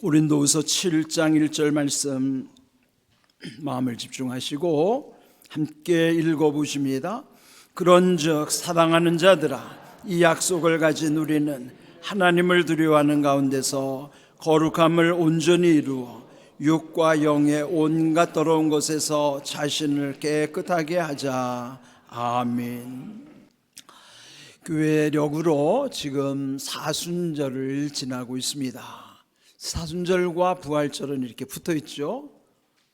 고린도후서 7장 1절 말씀 마음을 집중하시고 함께 읽어보십니다. 그런즉 사랑하는 자들아, 이 약속을 가진 우리는 하나님을 두려워하는 가운데서 거룩함을 온전히 이루어 육과 영의 온갖 더러운 것에서 자신을 깨끗하게 하자. 아멘. 교회력으로 지금 사순절을 지나고 있습니다. 사순절과 부활절은 이렇게 붙어 있죠.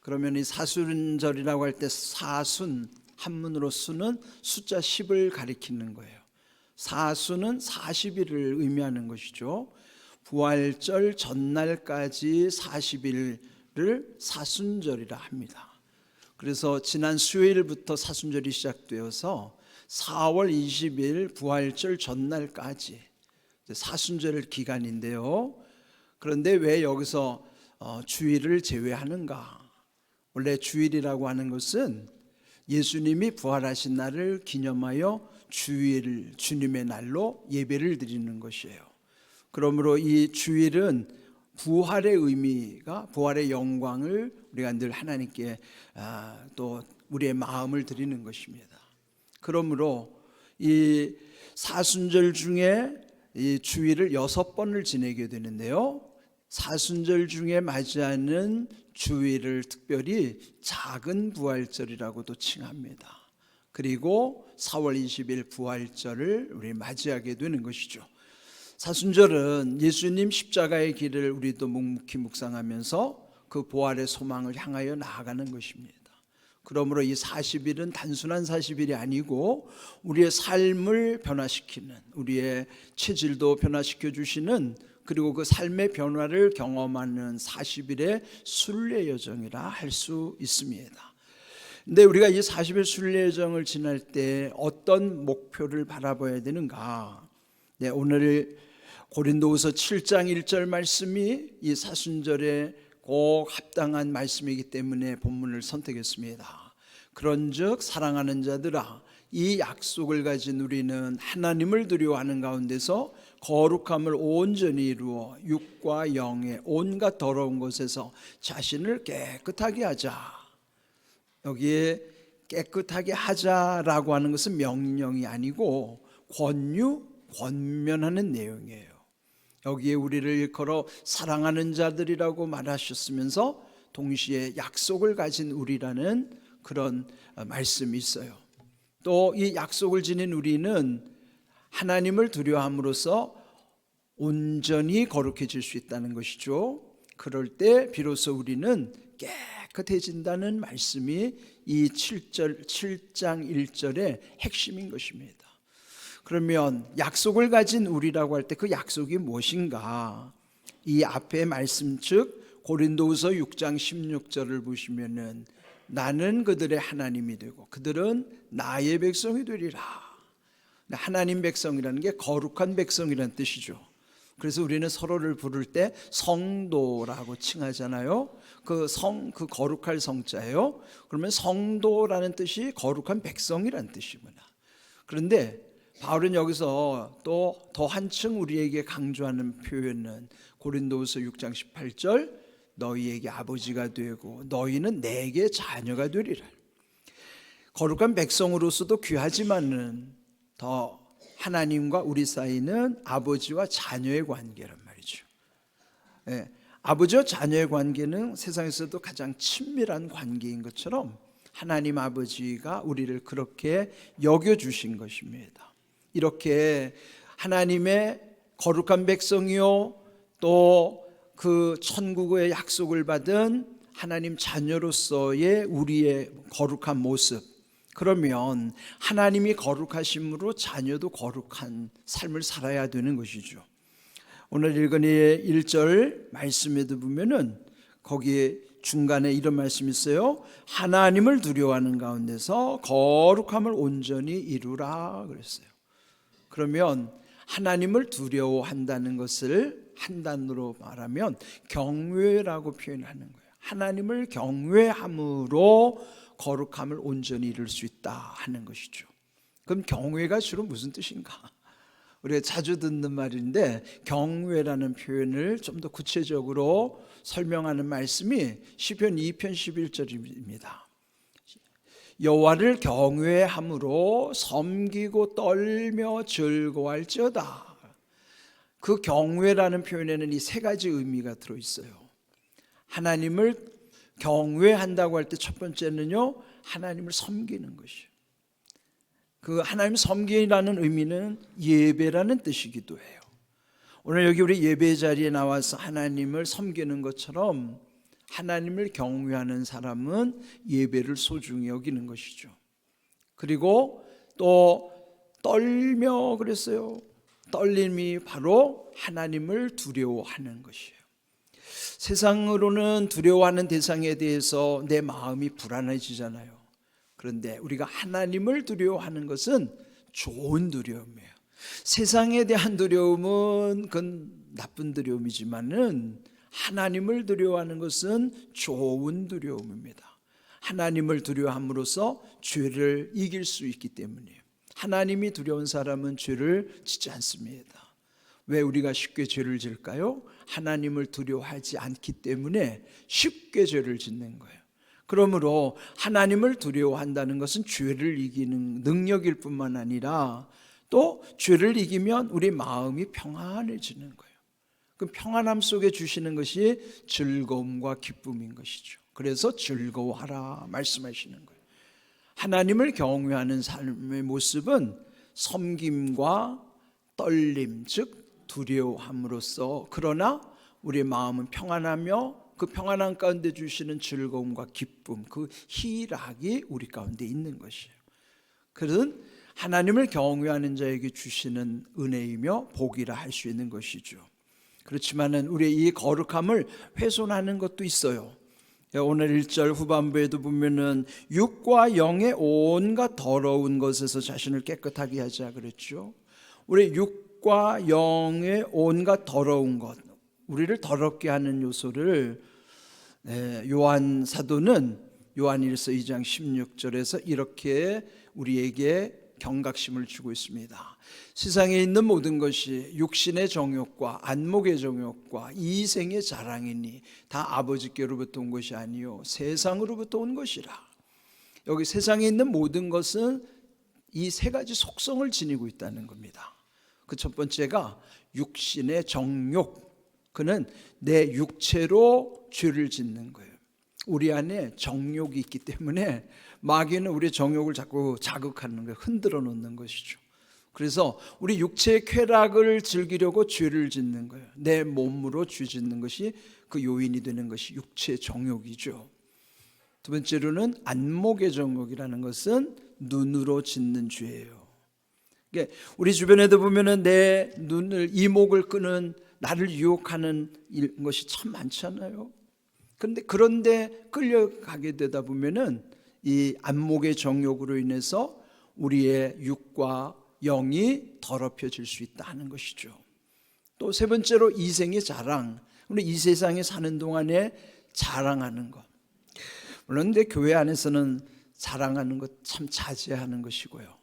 그러면 이 사순절이라고 할 때 사순, 한문으로 수는 숫자 10을 가리키는 거예요. 사순은 40일을 의미하는 것이죠. 부활절 전날까지 40일을 사순절이라 합니다. 그래서 지난 수요일부터 사순절이 시작되어서 4월 20일 부활절 전날까지 사순절 기간인데요. 그런데 왜 여기서 주일을 제외하는가? 원래 주일이라고 하는 것은 예수님이 부활하신 날을 기념하여 주일, 주님의 날로 예배를 드리는 것이에요. 그러므로 이 주일은 부활의 의미가, 부활의 영광을 우리가 늘 하나님께 또 우리의 마음을 드리는 것입니다. 그러므로 이 사순절 중에 이 주일을 6번을 지내게 되는데요, 사순절 중에 맞이하는 주일을 특별히 작은 부활절이라고도 칭합니다. 그리고 4월 20일 부활절을 우리 맞이하게 되는 것이죠. 사순절은 예수님 십자가의 길을 우리도 묵묵히 묵상하면서 그 부활의 소망을 향하여 나아가는 것입니다. 그러므로 이 40일은 단순한 40일이 아니고 우리의 삶을 변화시키는, 우리의 체질도 변화시켜 주시는, 그리고 그 삶의 변화를 경험하는 40일의 순례 여정이라 할 수 있습니다. 근데 우리가 이 40일 순례 여정을 지날 때 어떤 목표를 바라봐야 되는가? 네, 오늘 고린도후서 7장 1절 말씀이 이 사순절에 꼭 합당한 말씀이기 때문에 본문을 선택했습니다. 그런즉 사랑하는 자들아, 이 약속을 가진 우리는 하나님을 두려워하는 가운데서 거룩함을 온전히 이루어 육과 영의 온갖 더러운 것에서 자신을 깨끗하게 하자. 여기에 깨끗하게 하자라고 하는 것은 명령이 아니고 권면하는 내용이에요. 여기에 우리를 일컬어 사랑하는 자들이라고 말하셨으면서 동시에 약속을 가진 우리라는 그런 말씀이 있어요. 또 이 약속을 지닌 우리는 하나님을 두려워함으로써 온전히 거룩해질 수 있다는 것이죠. 그럴 때 비로소 우리는 깨끗해진다는 말씀이 이 7장 1절의 핵심인 것입니다. 그러면 약속을 가진 우리라고 할 때 그 약속이 무엇인가? 이 앞에 말씀 즉 고린도후서 6장 16절을 보시면은 나는 그들의 하나님이 되고 그들은 나의 백성이 되리라. 하나님 백성이라는 게 거룩한 백성이라는 뜻이죠. 그래서 우리는 서로를 부를 때 성도라고 칭하잖아요. 그 거룩할 성자예요. 그러면 성도라는 뜻이 거룩한 백성이라는 뜻이구나. 그런데 바울은 여기서 또 더 한층 우리에게 강조하는 표현은 고린도후서 6장 18절 너희에게 아버지가 되고 너희는 내게 자녀가 되리라. 거룩한 백성으로서도 귀하지만은 더 하나님과 우리 사이는 아버지와 자녀의 관계란 말이죠. 네, 아버지와 자녀의 관계는 세상에서도 가장 친밀한 관계인 것처럼 하나님 아버지가 우리를 그렇게 여겨주신 것입니다. 이렇게 하나님의 거룩한 백성이요 또 그 천국의 약속을 받은 하나님 자녀로서의 우리의 거룩한 모습, 그러면 하나님이 거룩하심으로 자녀도 거룩한 삶을 살아야 되는 것이죠. 오늘 읽은 이 1절 말씀에도 보면은 거기에 중간에 이런 말씀이 있어요. 하나님을 두려워하는 가운데서 거룩함을 온전히 이루라 그랬어요. 그러면 하나님을 두려워한다는 것을 한 단어로 말하면 경외라고 표현하는 거예요. 하나님을 경외함으로 거룩함을 온전히 이룰 수 있다 하는 것이죠. 그럼 경외가 주로 무슨 뜻인가? 우리가 자주 듣는 말인데 경외라는 표현을 좀 더 구체적으로 설명하는 말씀이 시편 2편 11절입니다. 여호와를 경외함으로 섬기고 떨며 즐거워할지어다. 그 경외라는 표현에는 이 세 가지 의미가 들어있어요. 하나님을 경외한다고 할 때 첫 번째는요, 하나님을 섬기는 것이에요. 그 하나님 섬기라는 의미는 예배라는 뜻이기도 해요. 오늘 여기 우리 예배 자리에 나와서 하나님을 섬기는 것처럼 하나님을 경외하는 사람은 예배를 소중히 여기는 것이죠. 그리고 또 떨며 그랬어요. 떨림이 바로 하나님을 두려워하는 것이에요. 세상으로는 두려워하는 대상에 대해서 내 마음이 불안해지잖아요. 그런데 우리가 하나님을 두려워하는 것은 좋은 두려움이에요. 세상에 대한 두려움은 그건 나쁜 두려움이지만은 하나님을 두려워하는 것은 좋은 두려움입니다. 하나님을 두려워함으로써 죄를 이길 수 있기 때문이에요. 하나님이 두려운 사람은 죄를 짓지 않습니다. 왜 우리가 쉽게 죄를 질까요? 하나님을 두려워하지 않기 때문에 쉽게 죄를 짓는 거예요. 그러므로 하나님을 두려워한다는 것은 죄를 이기는 능력일 뿐만 아니라 또 죄를 이기면 우리 마음이 평안해지는 거예요. 그 평안함 속에 주시는 것이 즐거움과 기쁨인 것이죠. 그래서 즐거워하라 말씀하시는 거예요. 하나님을 경외하는 삶의 모습은 섬김과 떨림, 즉 두려움으로써, 그러나 우리의 마음은 평안하며 그 평안함 가운데 주시는 즐거움과 기쁨, 그 희락이 우리 가운데 있는 것이에요. 그것은 하나님을 경외하는 자에게 주시는 은혜이며 복이라 할 수 있는 것이죠. 그렇지만은 우리의 이 거룩함을 훼손하는 것도 있어요. 오늘 1절 후반부에도 보면은 육과 영의 온갖 더러운 것에서 자신을 깨끗하게 하자 그랬죠. 우리 육과 영의 온갖 더러운 것, 우리를 더럽게 하는 요소를 요한 사도는 요한일서 2장 16절에서 이렇게 우리에게 경각심을 주고 있습니다. 세상에 있는 모든 것이 육신의 정욕과 안목의 정욕과 이생의 자랑이니 다 아버지께로부터 온 것이 아니요 세상으로부터 온 것이라. 여기 세상에 있는 모든 것은 이 세 가지 속성을 지니고 있다는 겁니다. 그 첫 번째가 육신의 정욕. 그는 내 육체로 죄를 짓는 거예요. 우리 안에 정욕이 있기 때문에 마귀는 우리의 정욕을 자꾸 자극하는 거예요. 흔들어 놓는 것이죠. 그래서 우리 육체의 쾌락을 즐기려고 죄를 짓는 거예요. 내 몸으로 죄 짓는 것이 그 요인이 되는 것이 육체의 정욕이죠. 두 번째로는 안목의 정욕이라는 것은 눈으로 짓는 죄예요. 우리 주변에도 보면은 내 눈을, 이목을 끄는, 나를 유혹하는 것이 참 많잖아요. 그런데 끌려가게 되다 보면은 이 안목의 정욕으로 인해서 우리의 육과 영이 더럽혀질 수 있다는 것이죠. 또 세 번째로 이생의 자랑. 우리 이 세상에 사는 동안에 자랑하는 것. 물론 내 교회 안에서는 자랑하는 것 참 자제하는 것이고요.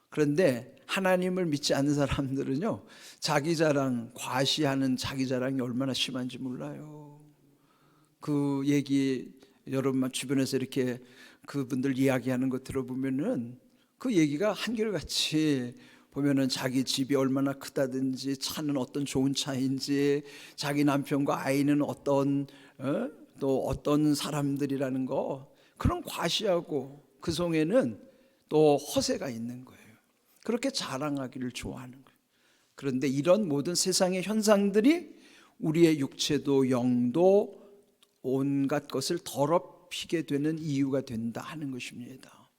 그런데 하나님을 믿지 않는 사람들은요, 자기 자랑, 과시하는 자기 자랑이 얼마나 심한지 몰라요. 그 얘기 여러분 주변에서 이렇게 그분들 이야기하는 거 들어보면은 그 얘기가 한결같이 보면은 자기 집이 얼마나 크다든지, 차는 어떤 좋은 차인지, 자기 남편과 아이는 또 어떤 사람들이라는 거, 그런 과시하고 그 속에는 또 허세가 있는 거예요. 그렇게 자랑하기를 좋아하는 거예요. 그런데 이런 모든 세상의 현상들이 우리의 육체도 영도 온갖 것을 더럽히게 되는 이유가 된다 하는 것입니다.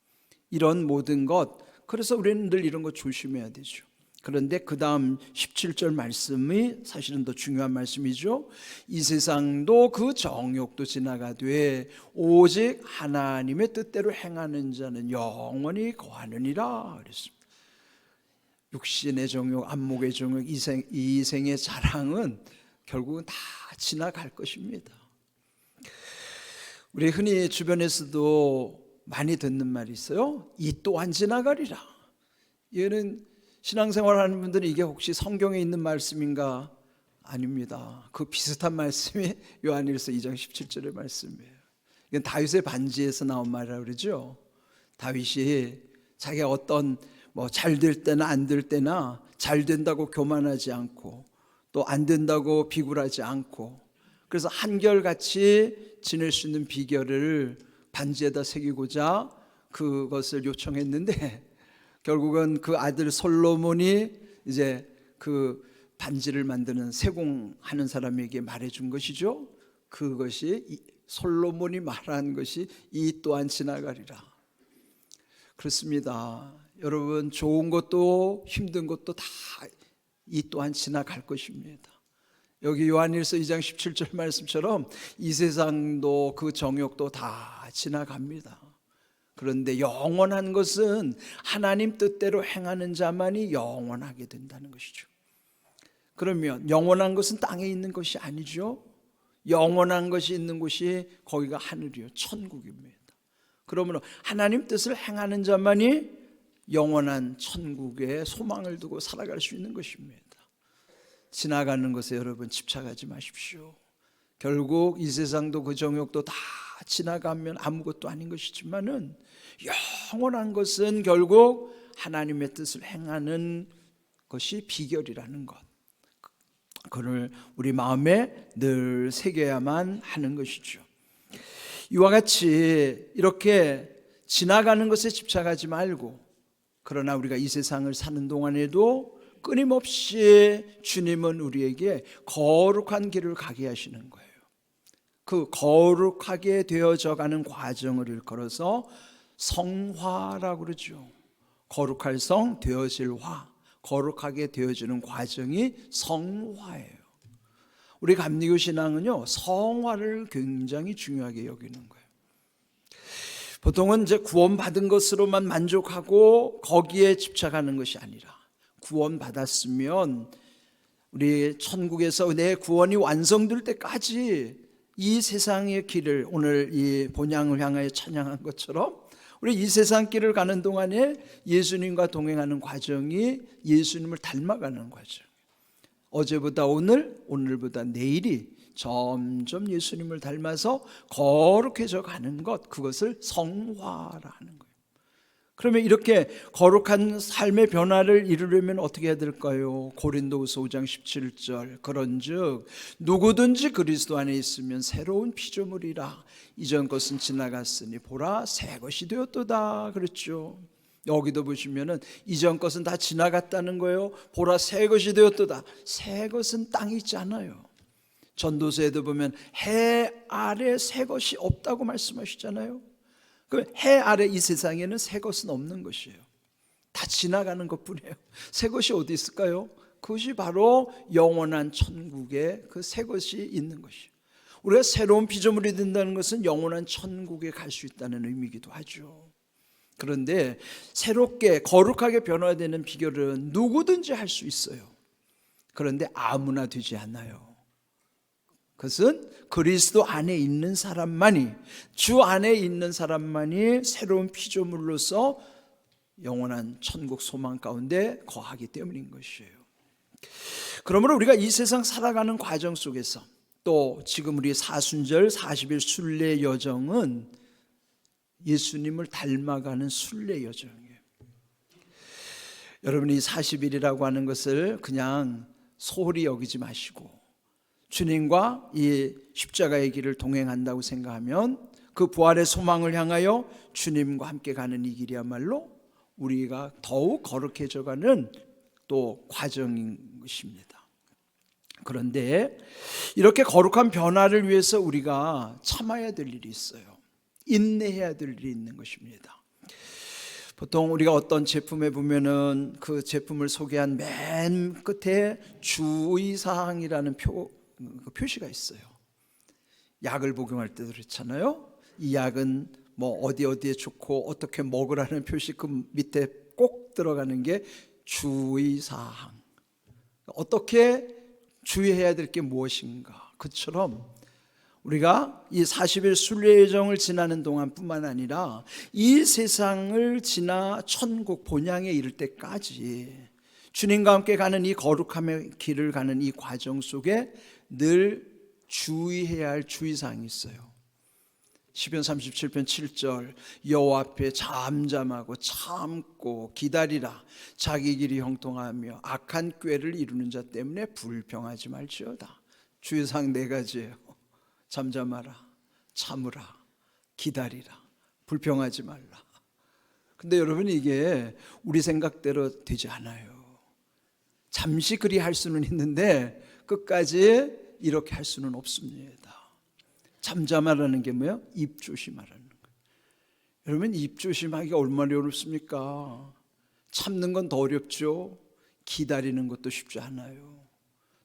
이런 모든 것, 그래서 우리는 늘 이런 거 조심해야 되죠. 그런데 그 다음 17절 말씀이 사실은 더 중요한 말씀이죠. 이 세상도 그 정욕도 지나가되 오직 하나님의 뜻대로 행하는 자는 영원히 거하느니라 그랬습니다. 육신의 정욕, 안목의 정욕, 이생의 자랑은 결국은 다 지나갈 것입니다. 우리 흔히 주변에서도 많이 듣는 말이 있어요. 이 또한 지나가리라. 얘는 신앙생활하는 분들은 이게 혹시 성경에 있는 말씀인가? 아닙니다. 그 비슷한 말씀이 요한일서 2장 17절의 말씀이에요. 이건 다윗의 반지에서 나온 말이라고 그러죠. 다윗이 자기가 어떤 잘 될 때나 안 될 때나 잘 된다고 교만하지 않고 또 안 된다고 비굴하지 않고, 그래서 한결같이 지낼 수 있는 비결을 반지에다 새기고자 그것을 요청했는데, 결국은 그 아들 솔로몬이 이제 그 반지를 만드는 세공하는 사람에게 말해준 것이죠. 그것이 솔로몬이 말한 것이 이 또한 지나가리라. 그렇습니다. 여러분, 좋은 것도 힘든 것도 다 이 또한 지나갈 것입니다. 여기 요한일서 2장 17절 말씀처럼 이 세상도 그 정욕도 다 지나갑니다. 그런데 영원한 것은 하나님 뜻대로 행하는 자만이 영원하게 된다는 것이죠. 그러면 영원한 것은 땅에 있는 것이 아니죠. 영원한 것이 있는 곳이 거기가 하늘이요, 천국입니다. 그러므로 하나님 뜻을 행하는 자만이 영원한 천국에 소망을 두고 살아갈 수 있는 것입니다. 지나가는 것에 여러분 집착하지 마십시오. 결국 이 세상도 그 정욕도 다 지나가면 아무것도 아닌 것이지만은 영원한 것은 결국 하나님의 뜻을 행하는 것이 비결이라는 것, 그걸 우리 마음에 늘 새겨야만 하는 것이죠. 이와 같이 이렇게 지나가는 것에 집착하지 말고, 그러나 우리가 이 세상을 사는 동안에도 끊임없이 주님은 우리에게 거룩한 길을 가게 하시는 거예요. 그 거룩하게 되어져 가는 과정을 일컬어서 성화라고 그러죠. 거룩할 성, 되어질 화, 거룩하게 되어지는 과정이 성화예요. 우리 감리교 신앙은요, 성화를 굉장히 중요하게 여기는 거예요. 보통은 이제 구원받은 것으로만 만족하고 거기에 집착하는 것이 아니라, 구원받았으면 우리 천국에서 내 구원이 완성될 때까지 이 세상의 길을, 오늘 이 본향을 향하여 찬양한 것처럼 우리 이 세상 길을 가는 동안에 예수님과 동행하는 과정이 예수님을 닮아가는 과정, 어제보다 오늘, 오늘보다 내일이 점점 예수님을 닮아서 거룩해져 가는 것, 그것을 성화라 하는 거예요. 그러면 이렇게 거룩한 삶의 변화를 이루려면 어떻게 해야 될까요? 고린도후서 5장 17절, 그런즉 누구든지 그리스도 안에 있으면 새로운 피조물이라, 이전 것은 지나갔으니 보라 새 것이 되었도다 그랬죠. 여기도 보시면은 이전 것은 다 지나갔다는 거예요. 보라 새 것이 되었도다. 새 것은 땅에 있지 않아요. 전도서에도 보면 해 아래 새 것이 없다고 말씀하시잖아요. 그 해 아래 이 세상에는 새 것은 없는 것이에요. 다 지나가는 것뿐이에요. 새 것이 어디 있을까요? 그것이 바로 영원한 천국에 그 새 것이 있는 것이에요. 우리가 새로운 피조물이 된다는 것은 영원한 천국에 갈 수 있다는 의미이기도 하죠. 그런데 새롭게 거룩하게 변화되는 비결은 누구든지 할 수 있어요. 그런데 아무나 되지 않아요. 그것은 그리스도 안에 있는 사람만이, 주 안에 있는 사람만이 새로운 피조물로서 영원한 천국 소망 가운데 거하기 때문인 것이에요. 그러므로 우리가 이 세상 살아가는 과정 속에서, 또 지금 우리 사순절 40일 순례 여정은 예수님을 닮아가는 순례 여정이에요. 여러분이 40일이라고 하는 것을 그냥 소홀히 여기지 마시고, 주님과 이 십자가의 길을 동행한다고 생각하면 그 부활의 소망을 향하여 주님과 함께 가는 이 길이야말로 우리가 더욱 거룩해져가는 또 과정인 것입니다. 그런데 이렇게 거룩한 변화를 위해서 우리가 참아야 될 일이 있어요. 인내해야 될 일이 있는 것입니다. 보통 우리가 어떤 제품에 보면은 그 제품을 소개한 맨 끝에 주의사항이라는 표시가 있어요. 약을 복용할 때도 그렇잖아요. 이 약은 뭐 어디에 좋고 어떻게 먹으라는 표시 그 밑에 꼭 들어가는 게 주의사항. 어떻게 주의해야 될 게 무엇인가. 그처럼 우리가 이 40일 순례 여정을 지나는 동안뿐만 아니라 이 세상을 지나 천국 본향에 이를 때까지 주님과 함께 가는 이 거룩함의 길을 가는 이 과정 속에 늘 주의해야 할 주의사항이 있어요. 시편 37편 7절 여호와 앞에 잠잠하고 참고 기다리라. 자기 길이 형통하며 악한 꾀를 이루는 자 때문에 불평하지 말지어다. 주의사항 4가지예요. 잠잠하라, 참으라, 기다리라, 불평하지 말라. 근데 여러분, 이게 우리 생각대로 되지 않아요. 잠시 그리 할 수는 있는데 끝까지 이렇게 할 수는 없습니다. 잠잠하라는 게 뭐예요? 입 조심하라는 거예요. 여러분, 입 조심하기가 얼마나 어렵습니까? 참는 건 더 어렵죠. 기다리는 것도 쉽지 않아요.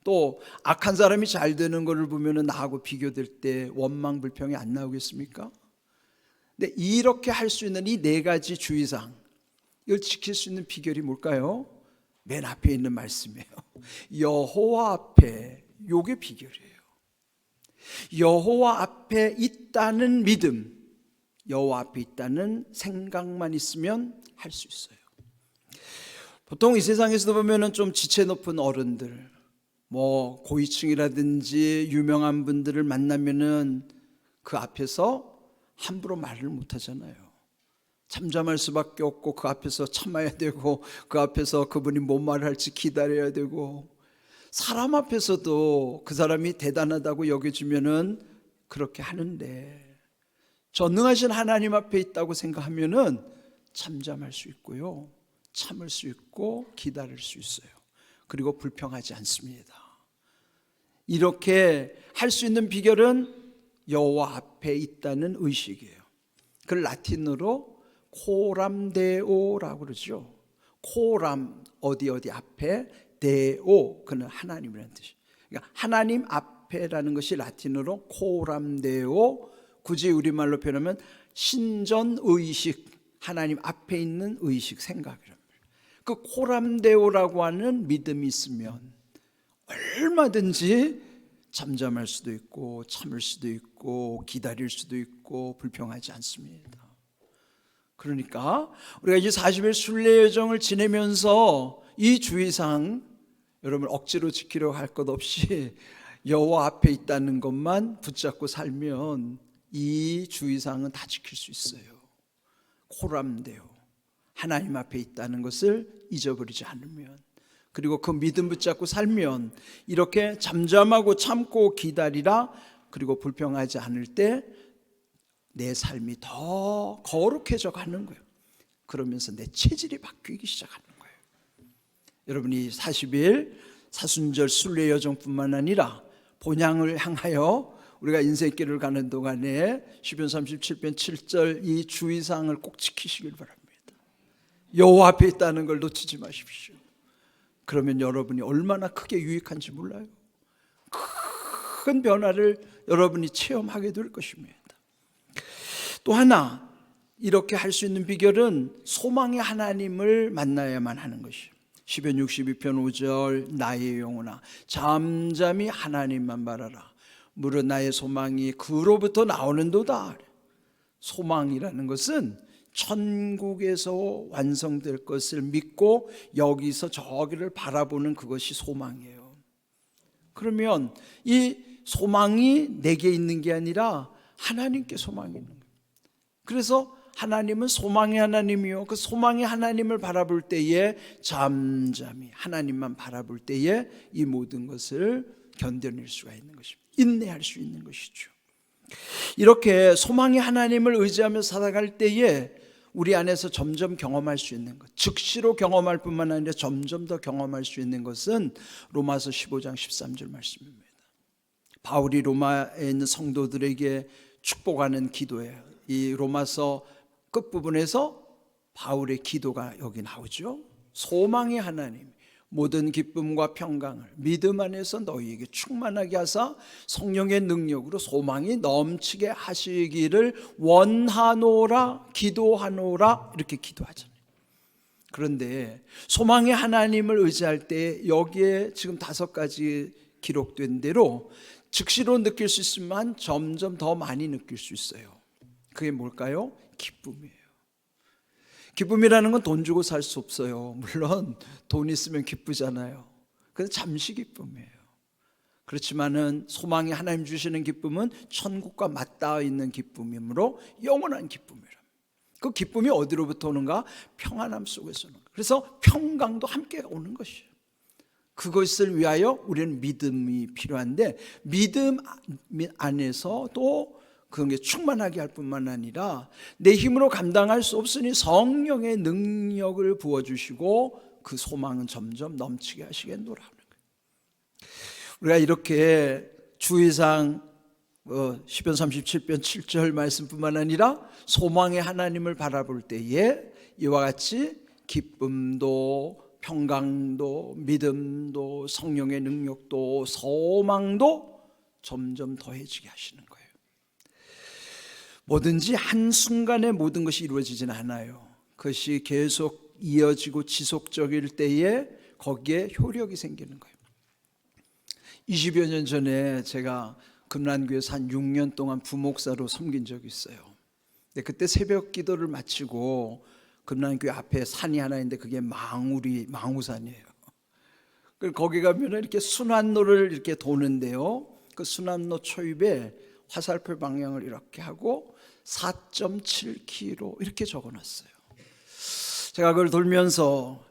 또 악한 사람이 잘 되는 것을 보면 나하고 비교될 때 원망 불평이 안 나오겠습니까? 근데 이렇게 할 수 있는 이 4가지 주의사항, 이걸 지킬 수 있는 비결이 뭘까요? 맨 앞에 있는 말씀이에요. 여호와 앞에, 요게 비결이에요. 여호와 앞에 있다는 믿음, 여호와 앞에 있다는 생각만 있으면 할 수 있어요. 보통 이 세상에서도 보면은 좀 지체 높은 어른들, 뭐 고위층이라든지 유명한 분들을 만나면은 그 앞에서 함부로 말을 못 하잖아요. 잠잠할 수밖에 없고 그 앞에서 참아야 되고 그 앞에서 그분이 뭔 말을 할지 기다려야 되고, 사람 앞에서도 그 사람이 대단하다고 여겨지면은 그렇게 하는데, 전능하신 하나님 앞에 있다고 생각하면은 잠잠할 수 있고요, 참을 수 있고 기다릴 수 있어요. 그리고 불평하지 않습니다. 이렇게 할 수 있는 비결은 여호와 앞에 있다는 의식이에요. 그걸 라틴어로 코람데오라고 그러죠. 코람, 어디 앞에, 데오, 그는 하나님이라는 뜻이에요. 그러니까 하나님 앞에라는 것이 라틴어로 코람데오, 굳이 우리말로 표현하면 신전의식, 하나님 앞에 있는 의식, 생각이랍니다. 그 코람데오라고 하는 믿음이 있으면 얼마든지 잠잠할 수도 있고 참을 수도 있고 기다릴 수도 있고 불평하지 않습니다. 그러니까 우리가 이 40일 순례 여정을 지내면서 이 주의사항, 여러분 억지로 지키려고 할 것 없이 여호와 앞에 있다는 것만 붙잡고 살면 이 주의사항은 다 지킬 수 있어요. 코람데오, 하나님 앞에 있다는 것을 잊어버리지 않으면, 그리고 그 믿음 붙잡고 살면 이렇게 잠잠하고 참고 기다리라, 그리고 불평하지 않을 때 내 삶이 더 거룩해져 가는 거예요. 그러면서 내 체질이 바뀌기 시작하는 거예요. 여러분이 40일 사순절 순례 여정뿐만 아니라 본향을 향하여 우리가 인생길을 가는 동안에 시편 37편 7절 이 주의사항을 꼭 지키시길 바랍니다. 여호와 앞에 있다는 걸 놓치지 마십시오. 그러면 여러분이 얼마나 크게 유익한지 몰라요. 큰 변화를 여러분이 체험하게 될 것입니다. 또 하나, 이렇게 할 수 있는 비결은 소망의 하나님을 만나야만 하는 것이에요. 시편 62편 5절 나의 영혼아 잠잠히 하나님만 바라라. 무릇 나의 소망이 그로부터 나오는도다. 소망이라는 것은 천국에서 완성될 것을 믿고 여기서 저기를 바라보는 그것이 소망이에요. 그러면 이 소망이 내게 있는 게 아니라 하나님께 소망이 있는 거예요. 그래서 하나님은 소망의 하나님이요, 그 소망의 하나님을 바라볼 때에 잠잠히 하나님만 바라볼 때에 이 모든 것을 견뎌낼 수가 있는 것입니다. 인내할 수 있는 것이죠. 이렇게 소망의 하나님을 의지하며 살아갈 때에 우리 안에서 점점 경험할 수 있는 것, 즉시로 경험할 뿐만 아니라 점점 더 경험할 수 있는 것은 로마서 15장 13절 말씀입니다. 바울이 로마에 있는 성도들에게 축복하는 기도예요. 이 로마서 끝부분에서 바울의 기도가 여기 나오죠. 소망의 하나님, 모든 기쁨과 평강을 믿음 안에서 너희에게 충만하게 하사 성령의 능력으로 소망이 넘치게 하시기를 원하노라, 기도하노라, 이렇게 기도하잖아요. 그런데 소망의 하나님을 의지할 때 여기에 지금 5가지 기록된 대로 즉시로 느낄 수 있지만 점점 더 많이 느낄 수 있어요. 그게 뭘까요? 기쁨이에요. 기쁨이라는 건 돈 주고 살 수 없어요. 물론 돈 있으면 기쁘잖아요. 그건 잠시 기쁨이에요. 그렇지만은 소망이 하나님 주시는 기쁨은 천국과 맞닿아 있는 기쁨이므로 영원한 기쁨이라. 그 기쁨이 어디로부터 오는가? 평안함 속에서 오는 거예요. 그래서 평강도 함께 오는 것이에요. 그것을 위하여 우리는 믿음이 필요한데, 믿음 안에서 또 그런 게 충만하게 할 뿐만 아니라 내 힘으로 감당할 수 없으니 성령의 능력을 부어주시고 그 소망은 점점 넘치게 하시겠노라 하는 거예요. 우리가 이렇게 주의상 시편 37편 7절 말씀뿐만 아니라 소망의 하나님을 바라볼 때에 이와 같이 기쁨도 평강도 믿음도 성령의 능력도 소망도 점점 더해지게 하시는 거예요. 뭐든지 한순간에 모든 것이 이루어지진 않아요. 그것이 계속 이어지고 지속적일 때에 거기에 효력이 생기는 거예요. 20여 년 전에 제가 금란교회에서 한 6년 동안 부목사로 섬긴 적이 있어요. 근데 그때 새벽 기도를 마치고 금란교회 앞에 산이 하나 있는데 그게 망우산이에요. 거기 가면 이렇게 순환로를 이렇게 도는데요. 그 순환로 초입에 화살표 방향을 이렇게 하고 4.7km 이렇게 적어놨어요. 제가 그걸 돌면서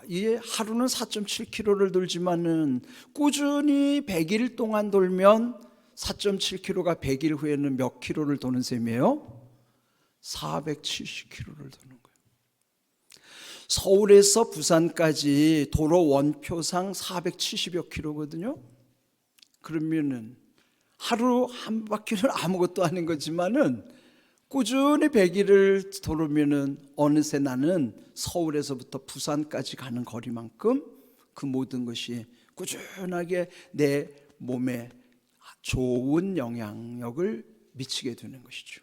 이게 하루는 4.7km를 돌지만은 꾸준히 100일 동안 돌면 4.7km가 100일 후에는 몇 킬로를 도는 셈이에요? 470km를 도는 거예요. 서울에서 부산까지 도로 원표상 470여 킬로거든요. 그러면은 하루 한 바퀴는 아무것도 아닌 거지만은 꾸준히 100일을 돌으면은 어느새 나는 서울에서부터 부산까지 가는 거리만큼 그 모든 것이 꾸준하게 내 몸에 좋은 영향력을 미치게 되는 것이죠.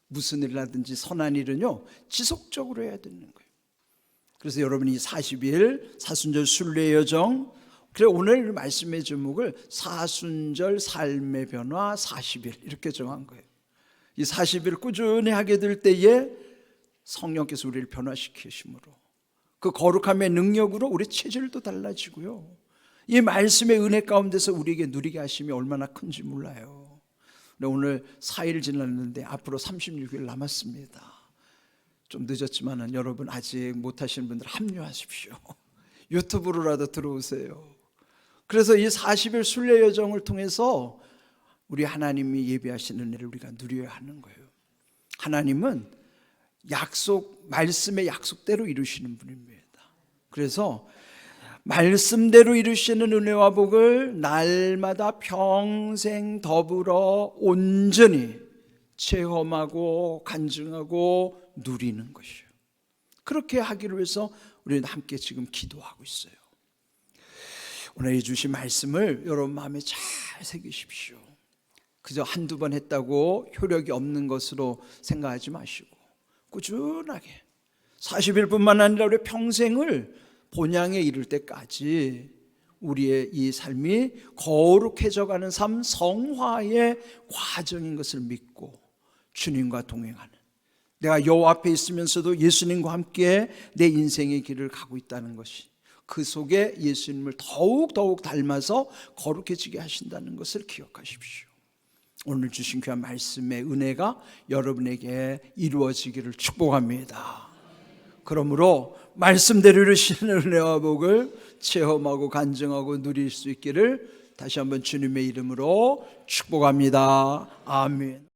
무슨 일이라든지 선한 일은요 지속적으로 해야 되는 거예요. 그래서 여러분이 40일 사순절 순례 여정, 그래 오늘 말씀의 제목을 사순절 삶의 변화 40일 이렇게 정한 거예요. 이 40일 꾸준히 하게 될 때에 성령께서 우리를 변화시키심으로 그 거룩함의 능력으로 우리 체질도 달라지고요. 이 말씀의 은혜 가운데서 우리에게 누리게 하심이 얼마나 큰지 몰라요. 오늘 4일 지났는데 앞으로 36일 남았습니다. 좀 늦었지만 여러분 아직 못하시는 분들 합류하십시오. 유튜브로라도 들어오세요. 그래서 이 40일 순례 여정을 통해서 우리 하나님이 예비하시는 은혜를 우리가 누려야 하는 거예요. 하나님은 말씀의 약속대로 이루시는 분입니다. 그래서 말씀대로 이루시는 은혜와 복을 날마다 평생 더불어 온전히 체험하고 간증하고 누리는 것이에요. 그렇게 하기를 위해서 우리는 함께 지금 기도하고 있어요. 오늘 주신 말씀을 여러분 마음에 잘 새기십시오. 그저 한두 번 했다고 효력이 없는 것으로 생각하지 마시고 꾸준하게 40일뿐만 아니라 우리 평생을 본향에 이를 때까지 우리의 이 삶이 거룩해져가는 삶, 성화의 과정인 것을 믿고 주님과 동행하는, 내가 여호와 앞에 있으면서도 예수님과 함께 내 인생의 길을 가고 있다는 것이, 그 속에 예수님을 더욱 닮아서 거룩해지게 하신다는 것을 기억하십시오. 오늘 주신 귀한 말씀의 은혜가 여러분에게 이루어지기를 축복합니다. 그러므로 말씀대로 이루시는 은혜와 복을 체험하고 간증하고 누릴 수 있기를 다시 한번 주님의 이름으로 축복합니다. 아멘.